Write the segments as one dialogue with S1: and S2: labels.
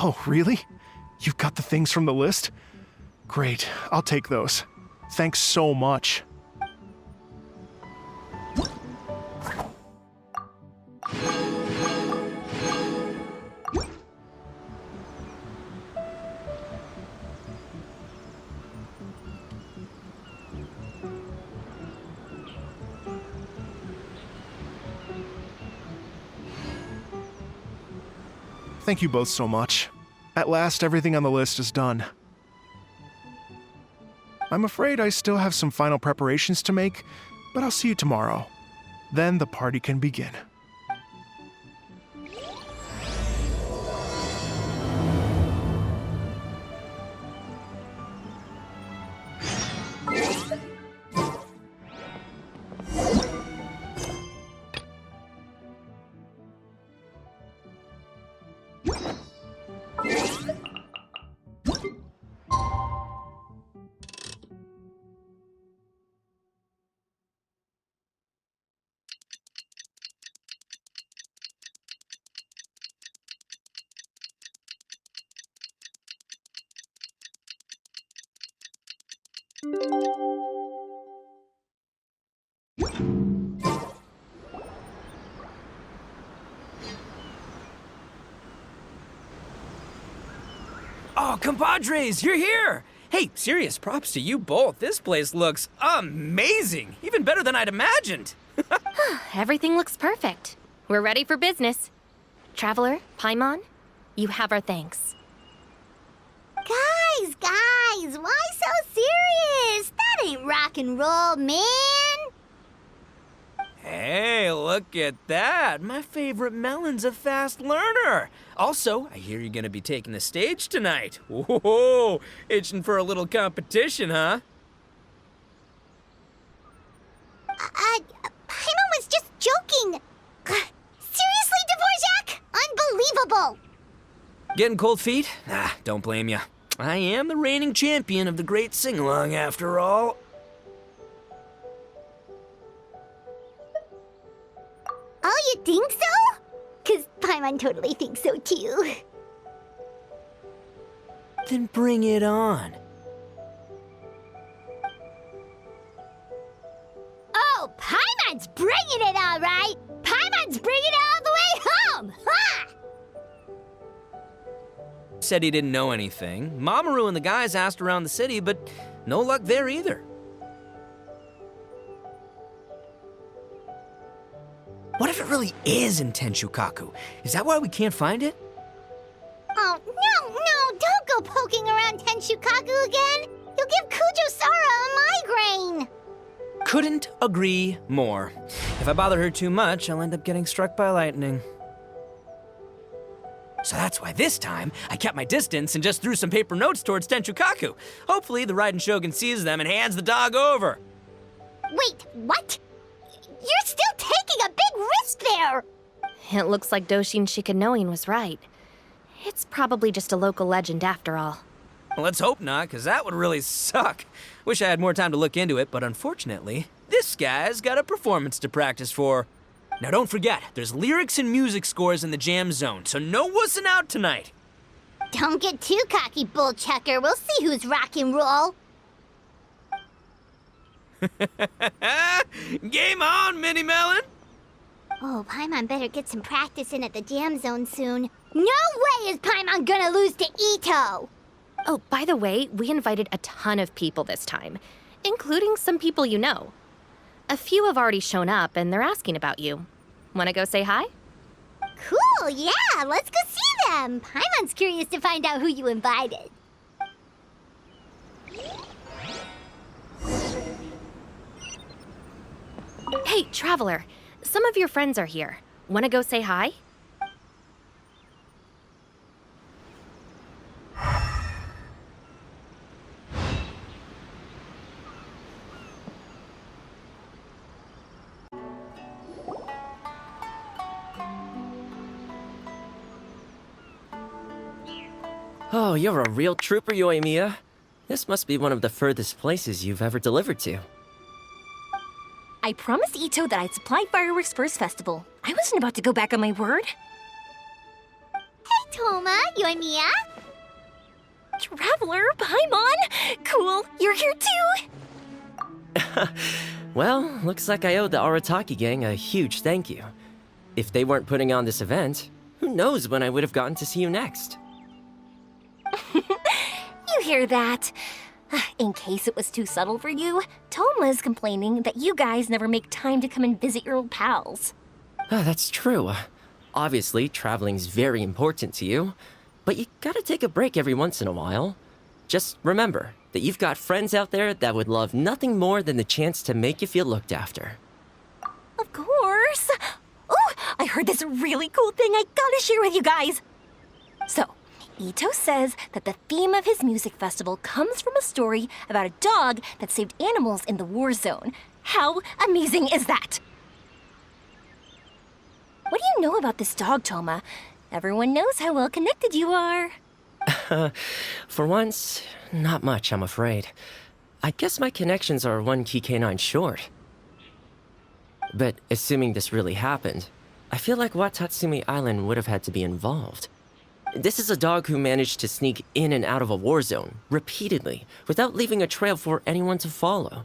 S1: Oh, really? You've got the things from the list? Great, I'll take those. Thanks so much. Thank you both so much. At last, everything on the list is done. I'm afraid I still have some final preparations to make, but I'll see you tomorrow. Then the party can begin.
S2: Oh, compadres, you're here! Hey, serious props to you both. This place looks amazing. Even better than I'd imagined.
S3: Everything looks perfect. We're ready for business. Traveler, Paimon, you have our thanks.
S4: Guys, why so serious? That ain't rock and roll, man.
S2: Hey, look at that. My favorite melon's a fast learner. Also, I hear you're gonna be taking the stage tonight. Whoa, itching for a little competition, huh?
S4: Paimon was just joking. Seriously, Dvorak? Unbelievable.
S2: Getting cold feet? Nah, don't blame ya. I am the reigning champion of the great sing-along after all.
S4: Oh, you think so? 'Cause Paimon totally thinks so too.
S2: Then bring it on.
S4: Oh, Paimon's bringing it all right. Paimon's bringing it all the way home. Ha!
S2: Said he didn't know anything. Mamoru and the guys asked around the city, but no luck there either. What if it really is in Tenshukaku? Is that why we can't find it?
S4: Oh, no, don't go poking around Tenshukaku again. You'll give Kujo-Sara a migraine.
S2: Couldn't agree more. If I bother her too much, I'll end up getting struck by lightning. So that's why this time, I kept my distance and just threw some paper notes towards Tenshukaku. Hopefully, the Raiden Shogun sees them and hands the dog over.
S4: Wait, what? You're still taking a big risk there!
S3: It looks like Doshin Shikanoin was right. It's probably just a local legend after all.
S2: Well, let's hope not, because that would really suck. Wish I had more time to look into it, but unfortunately, this guy's got a performance to practice for. Now don't forget, there's lyrics and music scores in the jam zone, so no wussing out tonight.
S4: Don't get too cocky, bullchucker. We'll see who's rock and roll.
S2: Game on, Mini Melon!
S4: Oh, Paimon better get some practice in at the jam zone soon. No way is Paimon gonna lose to Ito!
S3: Oh, by the way, we invited a ton of people this time, including some people you know. A few have already shown up, and they're asking about you. Wanna go say hi?
S4: Cool, yeah, let's go see them. Paimon's curious to find out who you invited.
S3: Hey, Traveler, some of your friends are here. Wanna go say hi?
S5: Oh, you're a real trooper, Yoimiya. This must be one of the furthest places you've ever delivered to.
S6: I promised Ito that I'd supply fireworks for his festival. I wasn't about to go back on my word.
S4: Hey, Toma, Yoimiya.
S6: Traveler, Paimon! Cool, you're here too!
S5: Well, looks like I owe the Arataki gang a huge thank you. If they weren't putting on this event, who knows when I would have gotten to see you next.
S6: You hear that? In case it was too subtle for you, Toma's complaining that you guys never make time to come and visit your old pals.
S5: That's true. Obviously, traveling's very important to you, but you gotta take a break every once in a while. Just remember that you've got friends out there that would love nothing more than the chance to make you feel looked after.
S6: Of course! Oh, I heard this really cool thing I gotta share with you guys! So, Ito says that the theme of his music festival comes from a story about a dog that saved animals in the war zone. How amazing is that? What do you know about this dog, Toma? Everyone knows how well connected you are.
S5: For once, not much, I'm afraid. I guess my connections are one key canine short. But assuming this really happened, I feel like Watatsumi Island would have had to be involved. This is a dog who managed to sneak in and out of a war zone, repeatedly, without leaving a trail for anyone to follow.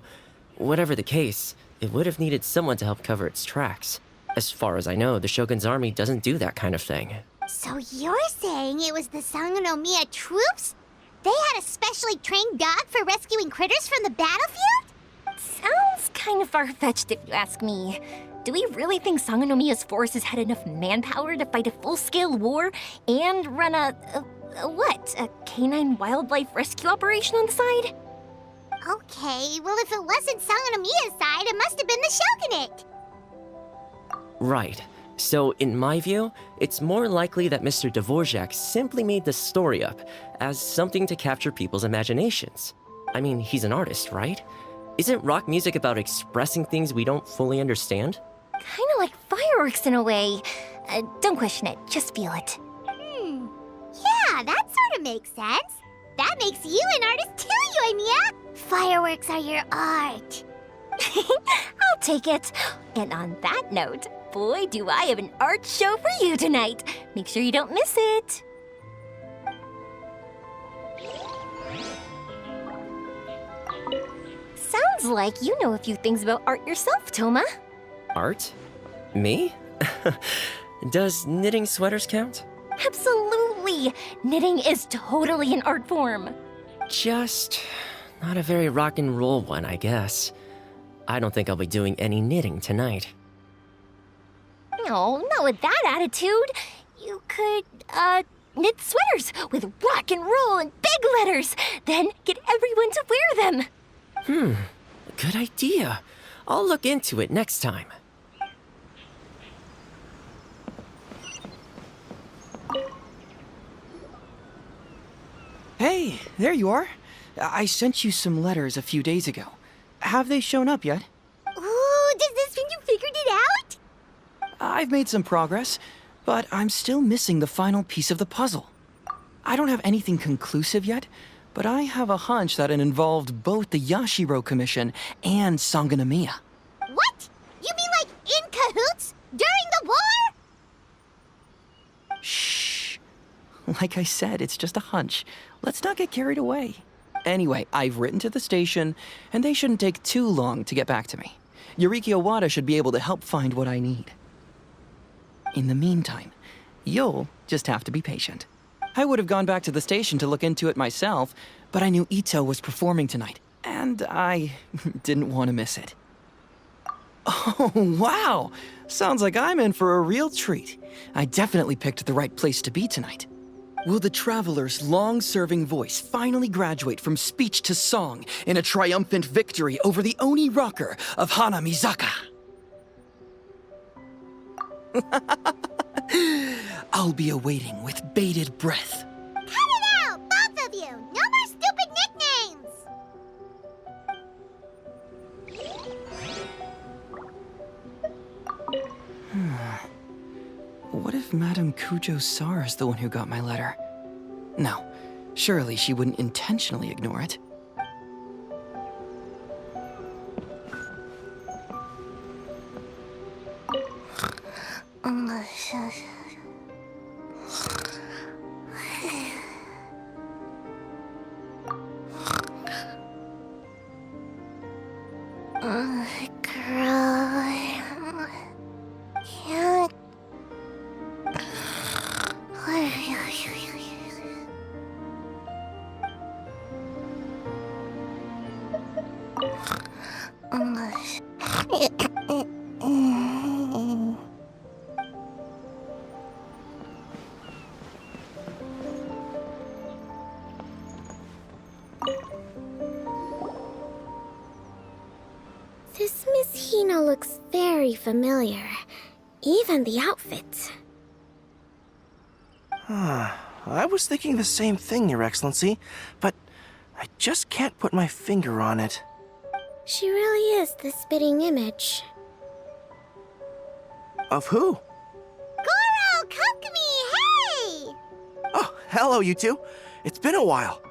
S5: Whatever the case, it would have needed someone to help cover its tracks. As far as I know, the Shogun's army doesn't do that kind of thing.
S4: So you're saying it was the Sangonomiya troops? They had a specially trained dog for rescuing critters from the battlefield?
S6: Sounds kind of far-fetched if you ask me. Do we really think Sangonomiya's forces had enough manpower to fight a full-scale war and run a canine wildlife rescue operation on the side?
S4: Okay, well if it wasn't Sangonomiya's side, it must have been the Shogunate.
S5: Right. So, in my view, it's more likely that Mr. Dvorak simply made this story up as something to capture people's imaginations. I mean, he's an artist, right? Isn't rock music about expressing things we don't fully understand?
S6: Kinda like fireworks in a way. Don't question it, just feel it.
S4: Yeah, that sort of makes sense. That makes you an artist too, Yoimiya. Fireworks are your art.
S6: I'll take it. And on that note, boy, do I have an art show for you tonight. Make sure you don't miss it. Sounds like you know a few things about art yourself, Toma.
S5: Art? Me? Does knitting sweaters count?
S6: Absolutely! Knitting is totally an art form.
S5: Just not a very rock and roll one, I guess. I don't think I'll be doing any knitting tonight.
S6: No, not with that attitude. You could, knit sweaters with rock and roll and big letters, then get everyone to wear them.
S5: Good idea. I'll look into it next time.
S7: Hey, there you are. I sent you some letters a few days ago. Have they shown up yet?
S4: Ooh, does this mean you figured it out?
S7: I've made some progress, but I'm still missing the final piece of the puzzle. I don't have anything conclusive yet, but I have a hunch that it involved both the Yashiro Commission and Sangonomiya.
S4: What? You mean like in cahoots? During the war?
S7: Shh. Like I said, it's just a hunch. Let's not get carried away. Anyway, I've written to the station, and they shouldn't take too long to get back to me. Yuriki Owada should be able to help find what I need. In the meantime, you'll just have to be patient. I would have gone back to the station to look into it myself, but I knew Ito was performing tonight, and I didn't want to miss it. Oh, wow! Sounds like I'm in for a real treat. I definitely picked the right place to be tonight. Will the traveler's long-serving voice finally graduate from speech to song in a triumphant victory over the Oni rocker of Hanamizaka? I'll be awaiting with bated breath.
S4: Cut it out, both of you! No more stupid nicknames!
S7: What if Madame Kujo-Sara is the one who got my letter? No, surely she wouldn't intentionally ignore it.
S4: This Miss Hino looks very familiar. Even the outfit.
S8: I was thinking the same thing, Your Excellency, but I just can't put my finger on it.
S4: She really is the spitting image.
S8: Of who?
S4: Goro, Kokumi, hey!
S8: Oh, hello, you two. It's been a while.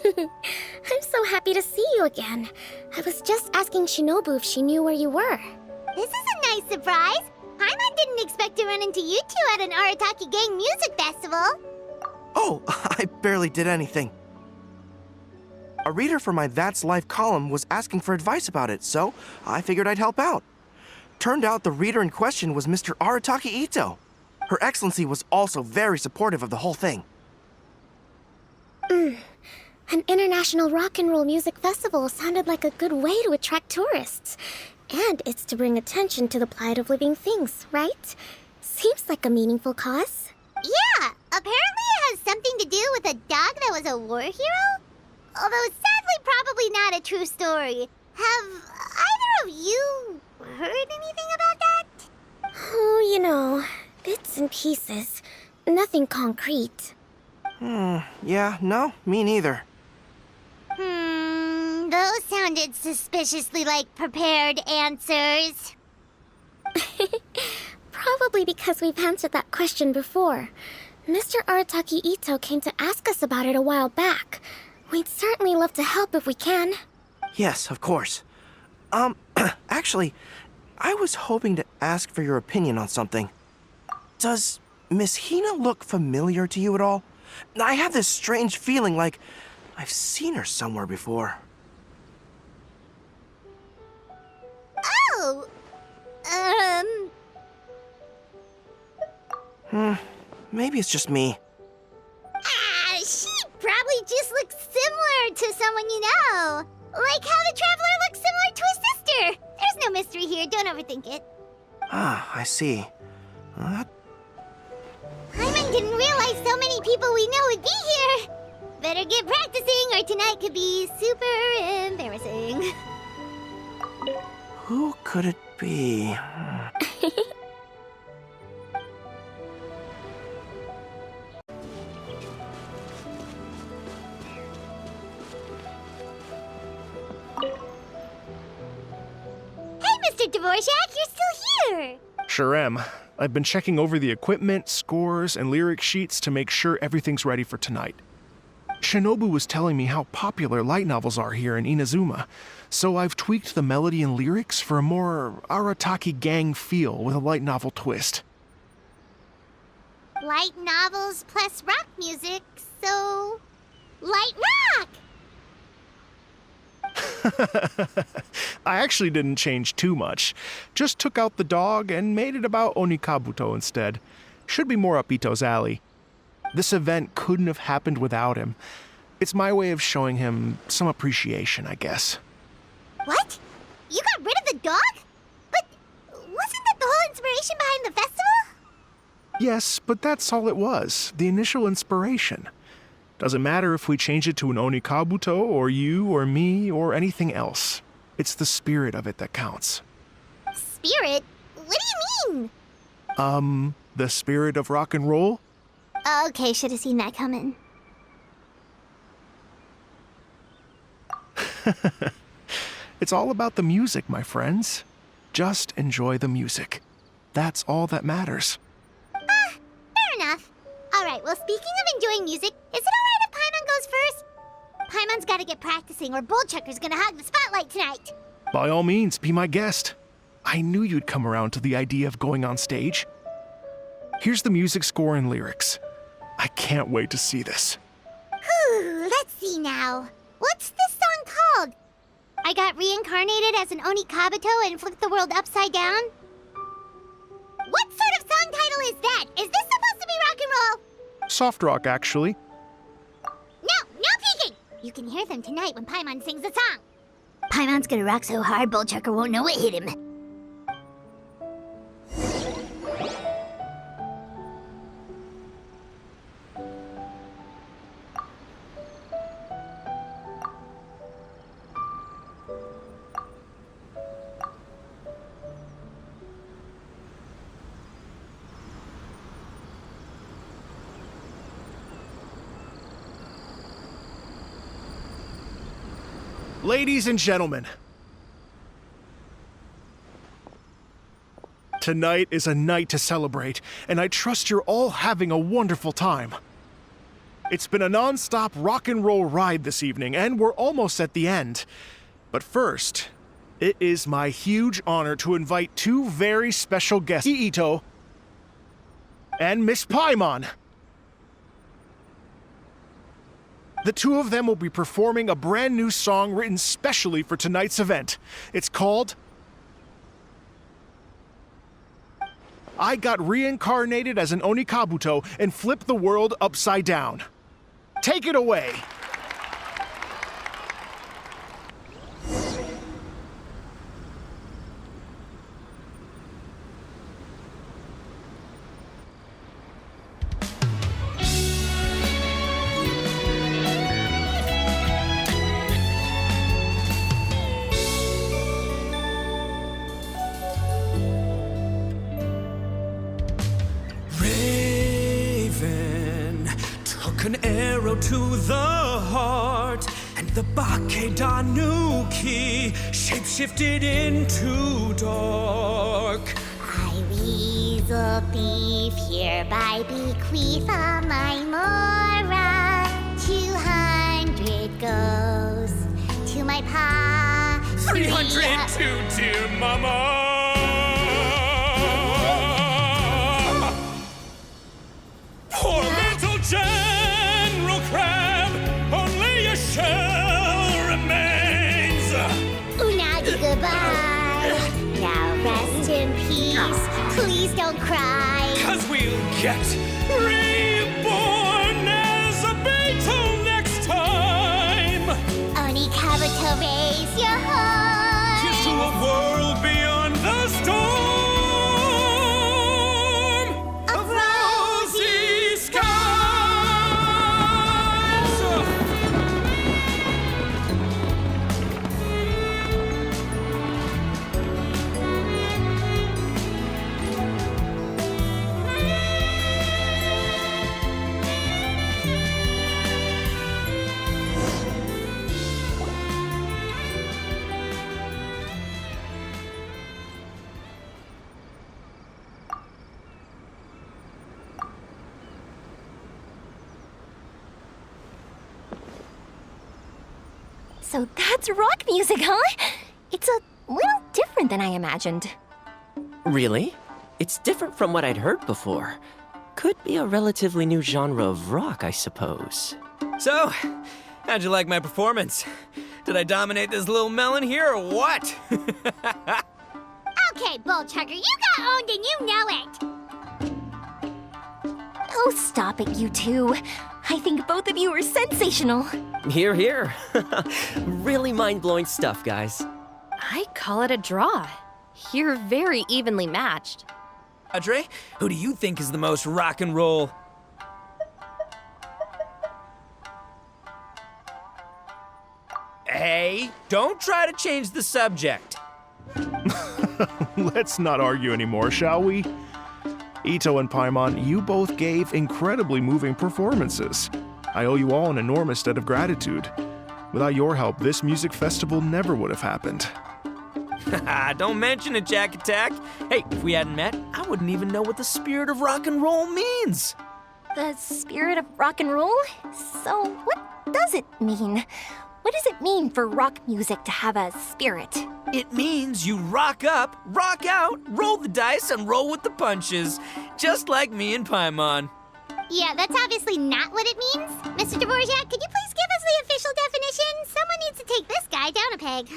S4: I'm so happy to see you again. I was just asking Shinobu if she knew where you were. This is a nice surprise. Paimon didn't expect to run into you two at an Arataki Gang music festival.
S8: Oh, I barely did anything. A reader for my That's Life column was asking for advice about it, so I figured I'd help out. Turned out the reader in question was Mr. Arataki Ito. Her Excellency was also very supportive of the whole thing.
S4: An international rock and roll music festival sounded like a good way to attract tourists. And it's to bring attention to the plight of living things, right? Seems like a meaningful cause. Yeah, apparently it has something to do with a dog that was a war hero? Although sadly probably not a true story. Have either of you heard anything about that? Oh, you know, bits and pieces. Nothing concrete.
S8: Yeah, no, me neither.
S4: Those sounded suspiciously like prepared answers. Probably because we've answered that question before. Mr. Arataki Ito came to ask us about it a while back. We'd certainly love to help if we can.
S8: Yes, of course. Actually, I was hoping to ask for your opinion on something. Does Miss Hina look familiar to you at all? I have this strange feeling like I've seen her somewhere before.
S4: Oh!
S8: Maybe it's just me.
S4: She probably just looks similar to someone you know. Like how the Traveler looks similar to his sister. There's no mystery here, don't overthink it.
S8: Ah, I see.
S4: Paimon didn't realize so many people we know would be here. Better get practicing or tonight could be super embarrassing.
S8: Who could it be?
S4: Hey, Mr. Dvorak, you're still here.
S1: Sure am. I've been checking over the equipment, scores, and lyric sheets to make sure everything's ready for tonight. Shinobu was telling me how popular light novels are here in Inazuma, so I've tweaked the melody and lyrics for a more Arataki Gang feel with a light novel twist.
S4: Light novels plus rock music, so... light rock!
S1: I actually didn't change too much. Just took out the dog and made it about Onikabuto instead. Should be more up Ito's alley. This event couldn't have happened without him. It's my way of showing him some appreciation, I guess.
S4: What? You got rid of the dog? But wasn't that the whole inspiration behind the festival?
S1: Yes, but that's all it was. The initial inspiration. Doesn't matter if we change it to an Onikabuto, or you, or me, or anything else. It's the spirit of it that counts.
S4: Spirit? What do you mean?
S1: The spirit of rock and roll?
S4: Okay, should have seen that coming.
S1: It's all about the music, my friends. Just enjoy the music. That's all that matters.
S4: Fair enough. Alright, well, speaking of enjoying music, is it alright if Paimon goes first? Paimon's gotta get practicing or Bullchucker's gonna hog the spotlight tonight.
S1: By all means, be my guest. I knew you'd come around to the idea of going on stage. Here's the music score and lyrics. I can't wait to see this.
S4: Whew, let's see now. What's this song called? I got reincarnated as an Onikabuto and flipped the world upside down? What sort of song title is that? Is this supposed to be rock and roll?
S1: Soft rock, actually.
S4: No peeking! You can hear them tonight when Paimon sings the song.
S9: Paimon's gonna rock so hard, Bullchucker won't know what hit him.
S1: Ladies and gentlemen, tonight is a night to celebrate, and I trust you're all having a wonderful time. It's been a non-stop rock and roll ride this evening, and we're almost at the end. But first, it is my huge honor to invite two very special guests, Ito and Miss Paimon. The two of them will be performing a brand new song written specially for tonight's event. It's called I Got Reincarnated as an Onikabuto and Flipped the World Upside Down. Take it away!
S2: An arrow to the heart, and the Bakedanuki shapeshifted into dark.
S4: I, weasel thief, hereby bequeath all my mora. 200 goes to my pa.
S2: 300 to dear mama. Poor little General Crab, only a shell remains.
S4: Unagi, goodbye. Now rest in peace. Please don't cry.
S2: 'Cause we'll get reborn as a beetle next time.
S4: Onikabuto, raise your heart.
S2: Here's to a world beyond the storm of rosy skies.
S6: So that's rock music, huh? It's a little different than I imagined.
S5: Really? It's different from what I'd heard before. Could be a relatively new genre of rock, I suppose.
S2: So, how'd you like my performance? Did I dominate this little melon here or what?
S4: Okay, Bullchucker, you got owned and you know it.
S6: Oh, stop it, you two. I think both of you are sensational.
S5: Here, here. Really mind-blowing stuff, guys.
S3: I call it a draw. You're very evenly matched.
S2: Audrey, who do you think is the most rock and roll? Hey, don't try to change the subject.
S1: Let's not argue anymore, shall we? Ito and Paimon, you both gave incredibly moving performances. I owe you all an enormous debt of gratitude. Without your help, this music festival never would have happened.
S2: Don't mention it, Jack Attack. Hey, if we hadn't met, I wouldn't even know what the spirit of rock and roll means.
S6: The spirit of rock and roll? So, what does it mean? What does it mean for rock music to have a spirit?
S2: It means you rock up, rock out, roll the dice, and roll with the punches. Just like me and Paimon.
S4: Yeah, that's obviously not what it means. Mr. Dvorak, could you please give us the official definition? Someone needs to take this guy down a peg.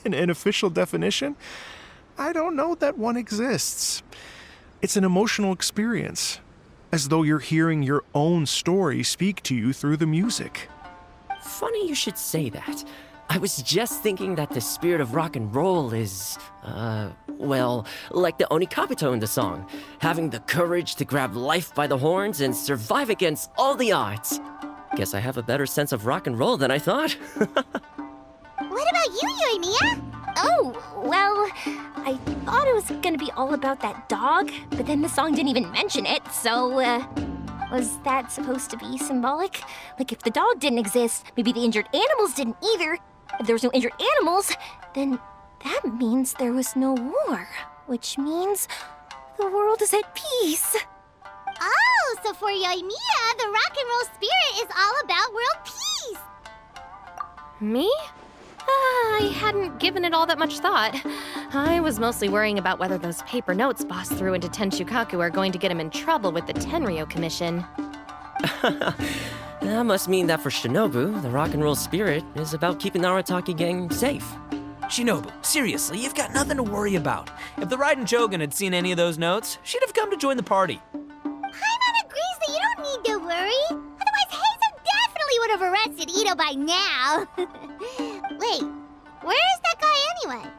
S1: An official definition? I don't know that one exists. It's an emotional experience, as though you're hearing your own story speak to you through the music.
S5: Funny you should say that. I was just thinking that the spirit of rock and roll is, well, like the Onikapito in the song, having the courage to grab life by the horns and survive against all the odds. Guess I have a better sense of rock and roll than I thought.
S9: What about you, Yoimiya?
S6: Oh, well, I thought it was gonna be all about that dog, but then the song didn't even mention it, so, was that supposed to be symbolic? Like, if the dog didn't exist, maybe the injured animals didn't either. If there was no injured animals, then that means there was no war, which means the world is at peace.
S9: Oh, so for Yoimiya, the rock and roll spirit is all about world peace.
S3: Me? I hadn't given it all that much thought. I was mostly worrying about whether those paper notes Boss threw into Tenshukaku are going to get him in trouble with the Tenryo Commission.
S5: That must mean that for Shinobu, the rock and roll spirit is about keeping the Arataki gang safe.
S2: Shinobu, seriously, you've got nothing to worry about. If the Raiden Jogan had seen any of those notes, she'd have come to join the party.
S9: Paimon agrees that you don't need to worry. Otherwise, Heizo definitely would have arrested Ito by now. Wait, where is that guy anyway?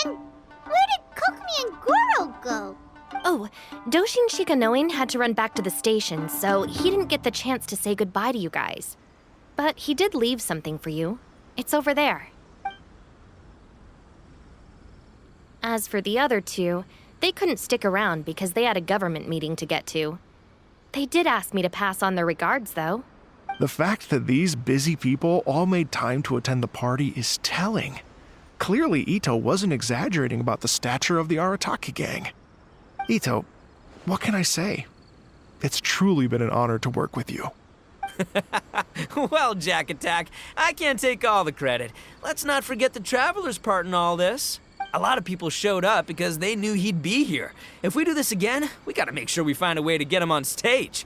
S9: And where did Kokumi and Goro go?
S3: Oh, Doshin Shikanoin had to run back to the station, so he didn't get the chance to say goodbye to you guys. But he did leave something for you. It's over there. As for the other two, they couldn't stick around because they had a government meeting to get to. They did ask me to pass on their regards, though.
S1: The fact that these busy people all made time to attend the party is telling. Clearly, Ito wasn't exaggerating about the stature of the Arataki gang. Ito, what can I say? It's truly been an honor to work with you.
S2: Well, Jack Attack, I can't take all the credit. Let's not forget the Traveler's part in all this. A lot of people showed up because they knew he'd be here. If we do this again, we gotta make sure we find a way to get him on stage.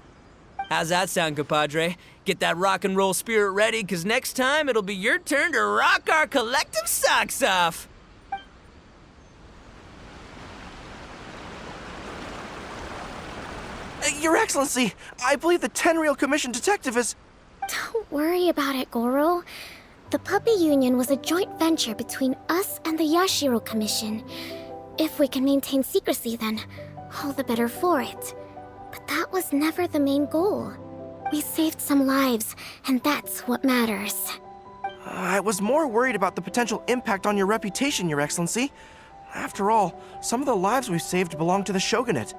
S2: How's that sound, compadre? Get that rock and roll spirit ready, because next time it'll be your turn to rock our collective socks off.
S8: Your Excellency, I believe the Tenryo Commission detective is...
S4: Don't worry about it, Goro. The Puppy Union was a joint venture between us and the Yashiro Commission. If we can maintain secrecy, then all the better for it. But that was never the main goal. We saved some lives, and that's what matters.
S8: I was more worried about the potential impact on your reputation, Your Excellency. After all, some of the lives we've saved belong to the Shogunate.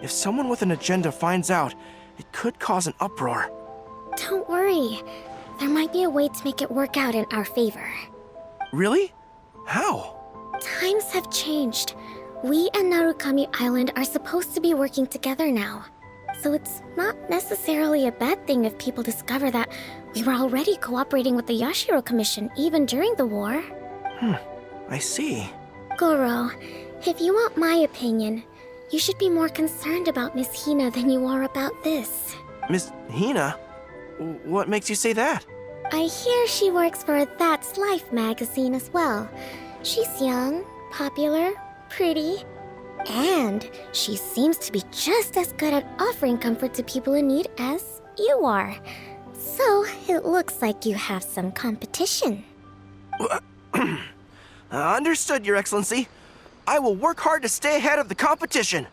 S8: If someone with an agenda finds out, it could cause an uproar.
S4: Don't worry. There might be a way to make it work out in our favor.
S8: Really? How?
S4: Times have changed. We and Narukami Island are supposed to be working together now. So it's not necessarily a bad thing if people discover that we were already cooperating with the Yashiro Commission even during the war.
S8: I see.
S4: Goro, if you want my opinion, you should be more concerned about Miss Hina than you are about this.
S8: Miss Hina? What makes you say that?
S4: I hear she works for That's Life magazine as well. She's young, popular, pretty, and she seems to be just as good at offering comfort to people in need as you are. So it looks like you have some competition.
S8: Understood, Your Excellency. I will work hard to stay ahead of the competition.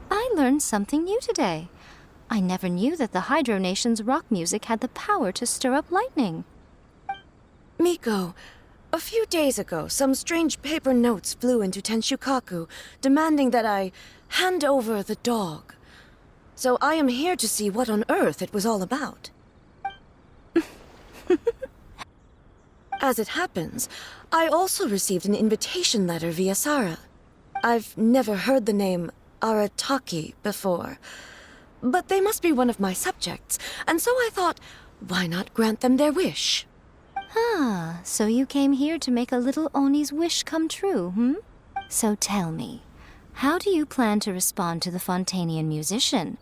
S10: I learned something new today. I never knew that the Hydro Nation's rock music had the power to stir up lightning.
S11: Miko, a few days ago, some strange paper notes flew into Tenshukaku, demanding that I hand over the dog. So I am here to see what on earth it was all about. As it happens, I also received an invitation letter via Sara. I've never heard the name Arataki before, but they must be one of my subjects, and so I thought, why not grant them their wish?
S10: Ah, so you came here to make a little Oni's wish come true, So tell me, how do you plan to respond to the Fontanian musician?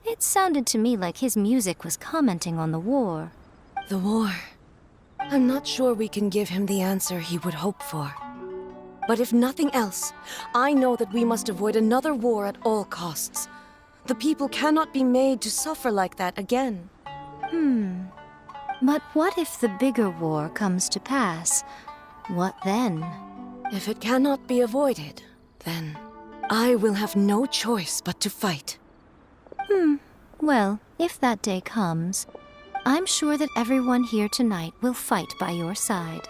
S10: It sounded to me like his music was commenting on the war.
S11: The war. I'm not sure we can give him the answer he would hope for. But if nothing else, I know that we must avoid another war at all costs. The people cannot be made to suffer like that again.
S10: But what if the bigger war comes to pass? What then?
S11: If it cannot be avoided, then I will have no choice but to fight.
S10: Well, if that day comes, I'm sure that everyone here tonight will fight by your side.